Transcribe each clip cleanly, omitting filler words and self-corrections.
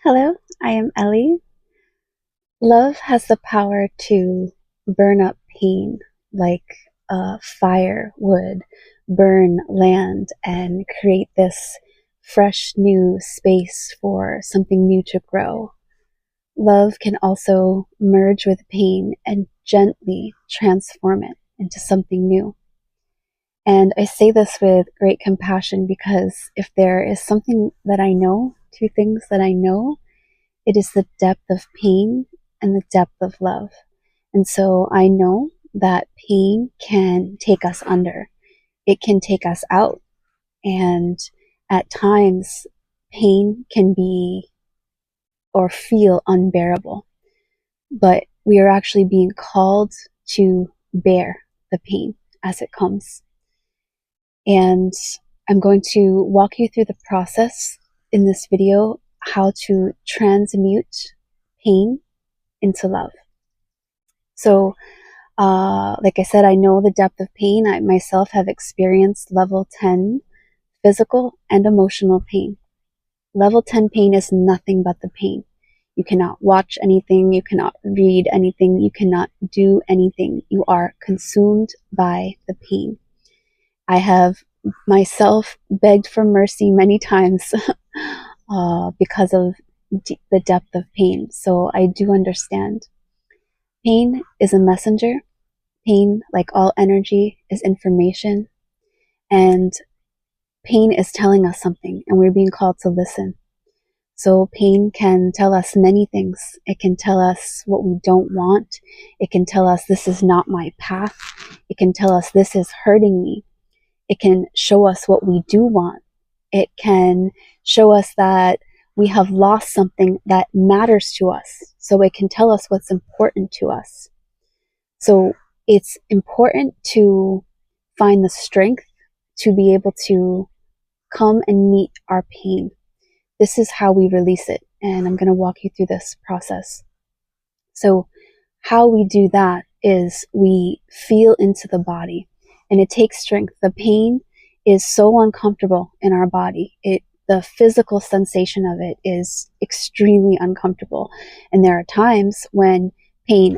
Hello, I am Ellie. Love has the power to burn up pain like a fire would burn land and create this fresh new space for something new to grow. Love can also merge with pain and gently transform it into something new. And I say this with great compassion because if there is something that I know, two things that I know, it is the depth of pain and the depth of love. And so I know that pain can take us under. It can take us out. And at times, pain can be or feel unbearable. But we are actually being called to bear the pain as it comes. And I'm going to walk you through the process in this video, how to transmute pain into love. So, like I said, I know the depth of pain. I myself have experienced level 10 physical and emotional pain. Level 10 pain is nothing but the pain. You cannot watch anything. You cannot read anything. You cannot do anything. You are consumed by the pain. I have myself begged for mercy many times because of the depth of pain. So I do understand. Pain is a messenger. Pain, like all energy, is information. And pain is telling us something, and we're being called to listen. So pain can tell us many things. It can tell us what we don't want. It can tell us this is not my path. It can tell us this is hurting me. It can show us what we do want. It can show us that we have lost something that matters to us. So it can tell us what's important to us. So it's important to find the strength to be able to come and meet our pain. This is how we release it. And I'm going to walk you through this process. So how we do that is we feel into the body, and it takes strength. The pain is so uncomfortable in our body. The physical sensation of it is extremely uncomfortable. And there are times when pain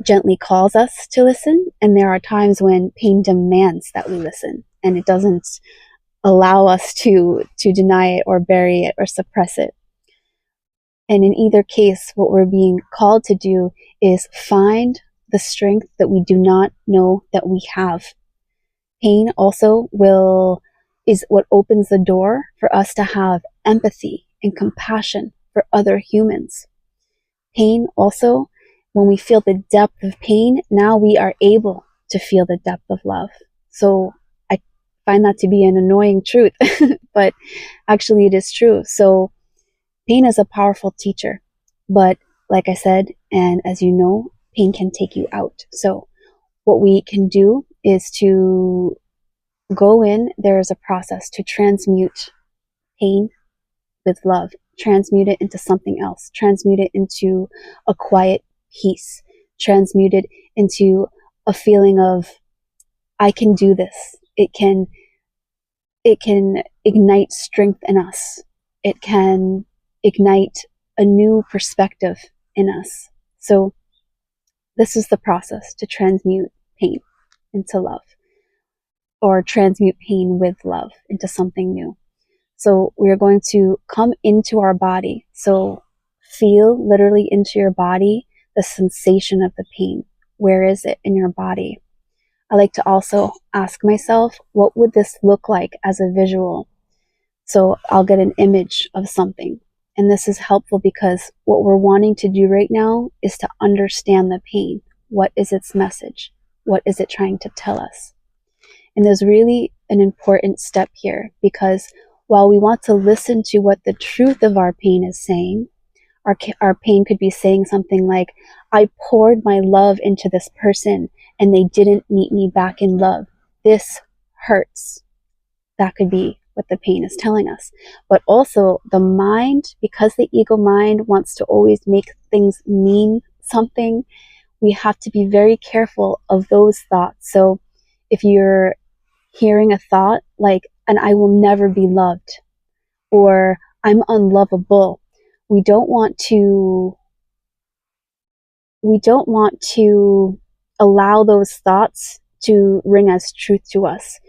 gently calls us to listen, and there are times when pain demands that we listen, and it doesn't allow us to deny it or bury it or suppress it. And in either case, what we're being called to do is find the strength that we do not know that we have. Pain also is what opens the door for us to have empathy and compassion for other humans. Pain also, when we feel the depth of pain, now we are able to feel the depth of love. So I find that to be an annoying truth, but actually it is true. So pain is a powerful teacher, but like I said, and as you know, pain can take you out. So what we can do is to go in. There is a process to transmute pain with love, transmute it into something else, transmute it into a quiet peace, transmute it into a feeling of, I can do this. It can ignite strength in us. It can ignite a new perspective in us. So this is the process to transmute pain into love, or transmute pain with love into something new. So we're going to come into our body. So feel literally into your body the sensation of the pain. Where is it in your body? I like to also ask myself, what would this look like as a visual? So I'll get an image of something. And this is helpful because what we're wanting to do right now is to understand the pain. What is its message? What is it trying to tell us? And there's really an important step here, because while we want to listen to what the truth of our pain is saying, our pain could be saying something like, I poured my love into this person and they didn't meet me back in love. This hurts. That could be what the pain is telling us. But also the mind, because the ego mind wants to always make things mean something, we have to be very careful of those thoughts. So if you're hearing a thought like, and I will never be loved, or I'm unlovable, we don't want to allow those thoughts to ring as truth to us.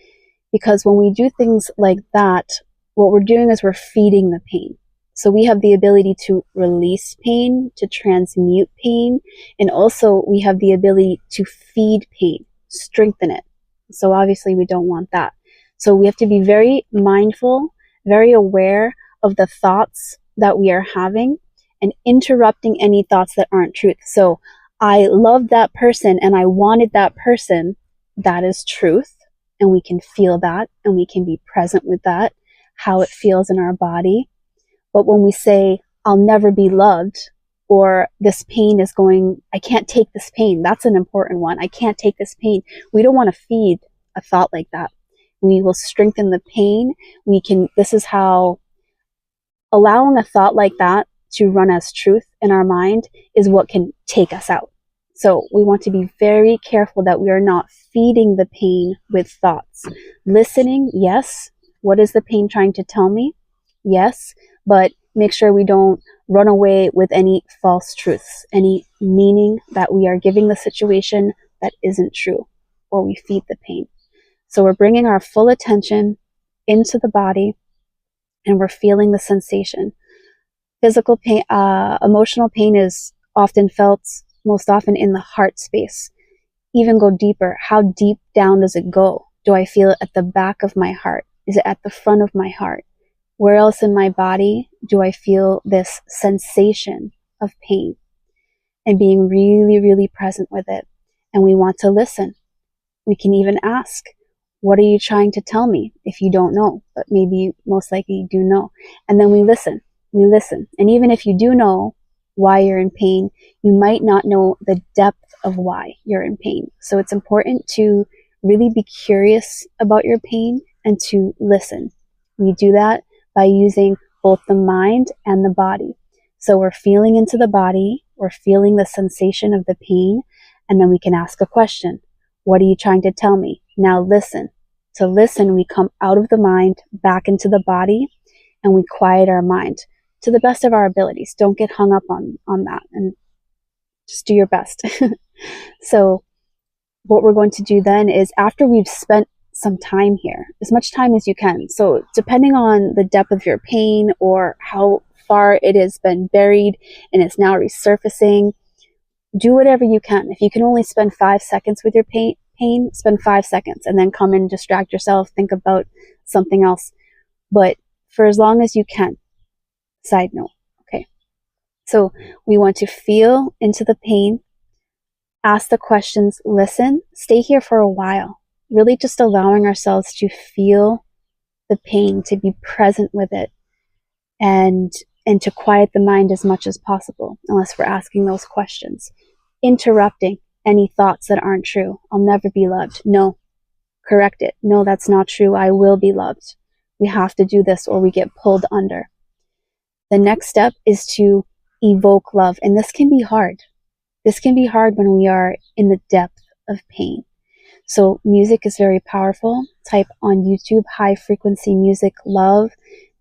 Because when we do things like that, what we're doing is we're feeding the pain. So we have the ability to release pain, to transmute pain, and also we have the ability to feed pain, strengthen it. So obviously we don't want that. So we have to be very mindful, very aware of the thoughts that we are having and interrupting any thoughts that aren't truth. So I loved that person and I wanted that person. That is truth. And we can feel that and we can be present with that, how it feels in our body. But when we say, I'll never be loved, or this pain is going, I can't take this pain. That's an important one. I can't take this pain. We don't want to feed a thought like that. We will strengthen the pain. This is how allowing a thought like that to run as truth in our mind is what can take us out. So we want to be very careful that we are not feeding the pain with thoughts. Listening, yes. What is the pain trying to tell me? Yes. But make sure we don't run away with any false truths, any meaning that we are giving the situation that isn't true, or we feed the pain. So we're bringing our full attention into the body and we're feeling the sensation. Physical pain, emotional pain is often felt most often in the heart space. Even go deeper. How deep down does it go? Do I feel it at the back of my heart? Is it at the front of my heart? Where else in my body do I feel this sensation of pain? And being really, really present with it. And we want to listen. We can even ask, what are you trying to tell me? If you don't know, but maybe most likely you do know. And then we listen. We listen. And even if you do know why you're in pain, you might not know the depth of why you're in pain. So it's important to really be curious about your pain and to listen. We do that by using both the mind and the body. So we're feeling into the body, we're feeling the sensation of the pain, and then we can ask a question. What are you trying to tell me? Now listen. To listen, we come out of the mind, back into the body, and we quiet our mind to the best of our abilities. Don't get hung up on that, and just do your best. So what we're going to do then is, after we've spent some time here, as much time as you can. So depending on the depth of your pain or how far it has been buried and it's now resurfacing, do whatever you can. If you can only spend 5 seconds with your pain, spend 5 seconds and then come and distract yourself, think about something else. But for as long as you can. Side note. Okay. So we want to feel into the pain, ask the questions, listen, stay here for a while. Really just allowing ourselves to feel the pain, to be present with it, and to quiet the mind as much as possible, unless we're asking those questions. Interrupting any thoughts that aren't true. I'll never be loved. No. Correct it. No, that's not true. I will be loved. We have to do this or we get pulled under. The next step is to evoke love. And this can be hard. This can be hard when we are in the depth of pain. So music is very powerful. Type on YouTube, high frequency music, love.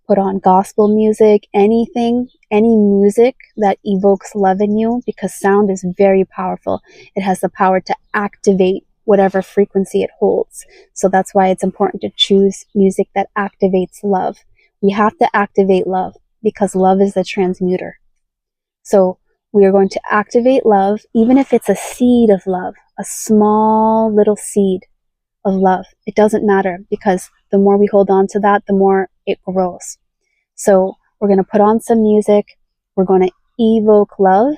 Put on gospel music, anything, any music that evokes love in you, because sound is very powerful. It has the power to activate whatever frequency it holds. So that's why it's important to choose music that activates love. We have to activate love because love is the transmuter. So we are going to activate love, even if it's a seed of love, a small little seed of love. It doesn't matter, because the more we hold on to that, the more it grows. So we're going to put on some music, we're going to evoke love,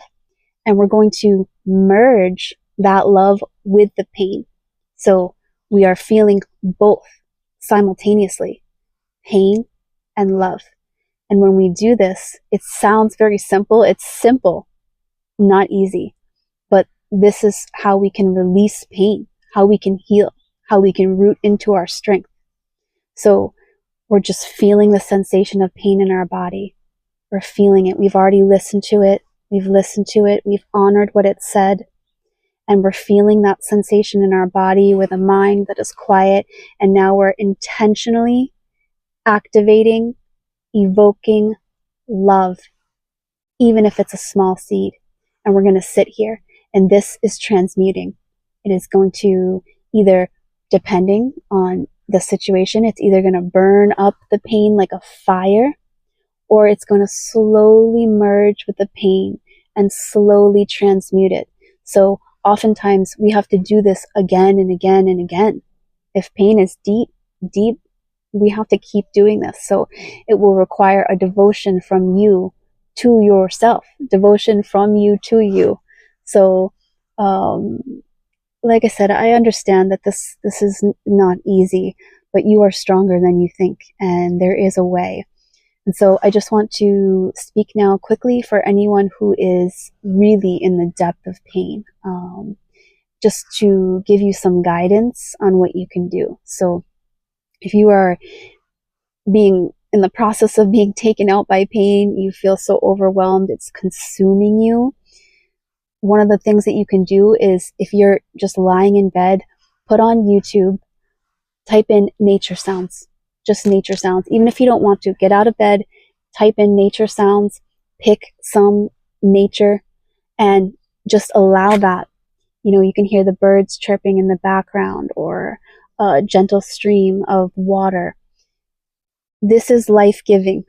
and we're going to merge that love with the pain. So we are feeling both simultaneously, pain and love. And when we do this, it sounds very simple. It's simple, not easy. But this is how we can release pain, how we can heal, how we can root into our strength. So we're just feeling the sensation of pain in our body. We're feeling it. We've already listened to it. We've listened to it. We've honored what it said. And we're feeling that sensation in our body with a mind that is quiet. And now we're intentionally activating, evoking love even if it's a small seed. And we're going to sit here. And this is transmuting. It is going to either, depending on the situation, it's either going to burn up the pain like a fire, or it's going to slowly merge with the pain and slowly transmute it. So oftentimes we have to do this again and again and again. If pain is deep, deep, we have to keep doing this. So it will require a devotion from you to yourself, devotion from you to you. So, like I said, I understand that this is not easy, but you are stronger than you think, and there is a way. And so I just want to speak now quickly for anyone who is really in the depth of pain, just to give you some guidance on what you can do. So if you are being in the process of being taken out by pain, you feel so overwhelmed, it's consuming you. One of the things that you can do is, if you're just lying in bed, put on YouTube, type in nature sounds, just nature sounds. Even if you don't want to, get out of bed, type in nature sounds, pick some nature, and just allow that. You know, you can hear the birds chirping in the background, or a gentle stream of water. This is life-giving.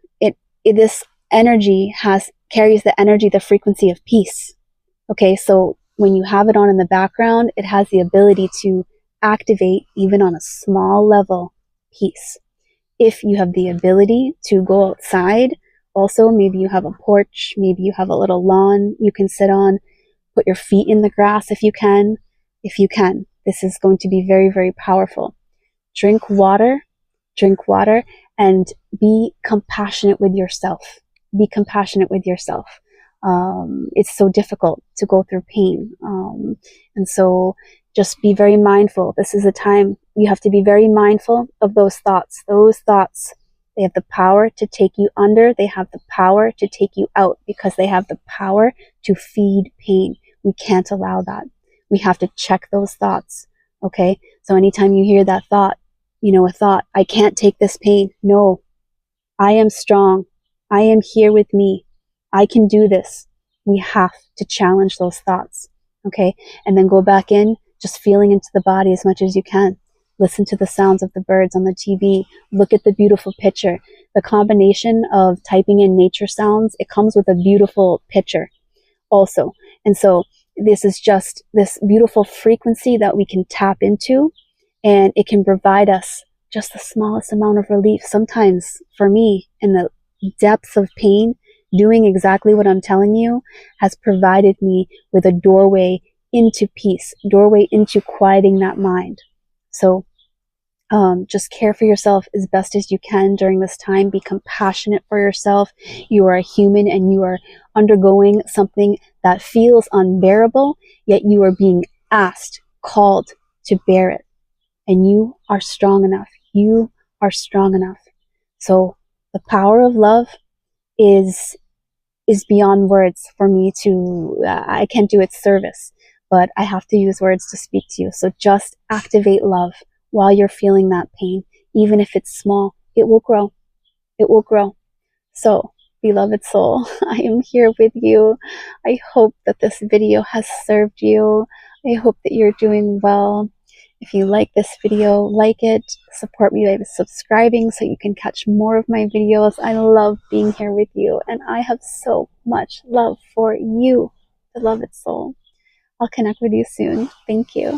This energy carries the energy, the frequency of peace. Okay, so when you have it on in the background, it has the ability to activate, even on a small level, peace. If you have the ability to go outside, also, maybe you have a porch, maybe you have a little lawn you can sit on, put your feet in the grass if you can. If you can, this is going to be very, very powerful. Drink water, and be compassionate with yourself. Be compassionate with yourself. It's so difficult to go through pain. And so just be very mindful. This is a time you have to be very mindful of those thoughts. Those thoughts, they have the power to take you under. They have the power to take you out, because they have the power to feed pain. We can't allow that. We have to check those thoughts. Okay. So anytime you hear that thought, a thought, I can't take this pain. No, I am strong. I am here with me. I can do this. We have to challenge those thoughts. Okay. And then go back in, just feeling into the body as much as you can. Listen to the sounds of the birds on the TV. Look at the beautiful picture. The combination of typing in nature sounds, it comes with a beautiful picture also. And so this is just this beautiful frequency that we can tap into, and it can provide us just the smallest amount of relief. Sometimes for me, in the depths of pain, doing exactly what I'm telling you has provided me with a doorway into peace, doorway into quieting that mind. So just care for yourself as best as you can during this time. Be compassionate for yourself. You are a human, and you are undergoing something that feels unbearable, yet you are being asked, called to bear it. And you are strong enough. You are strong enough. So the power of love is beyond words for me to, I can't do its service, but I have to use words to speak to you. So just activate love while you're feeling that pain. Even if it's small, it will grow. It will grow. So, beloved soul, I am here with you. I hope that this video has served you. I hope that you're doing well. If you like this video, like it. Support me by subscribing so you can catch more of my videos. I love being here with you, and I have so much love for you, beloved soul. I'll connect with you soon. Thank you.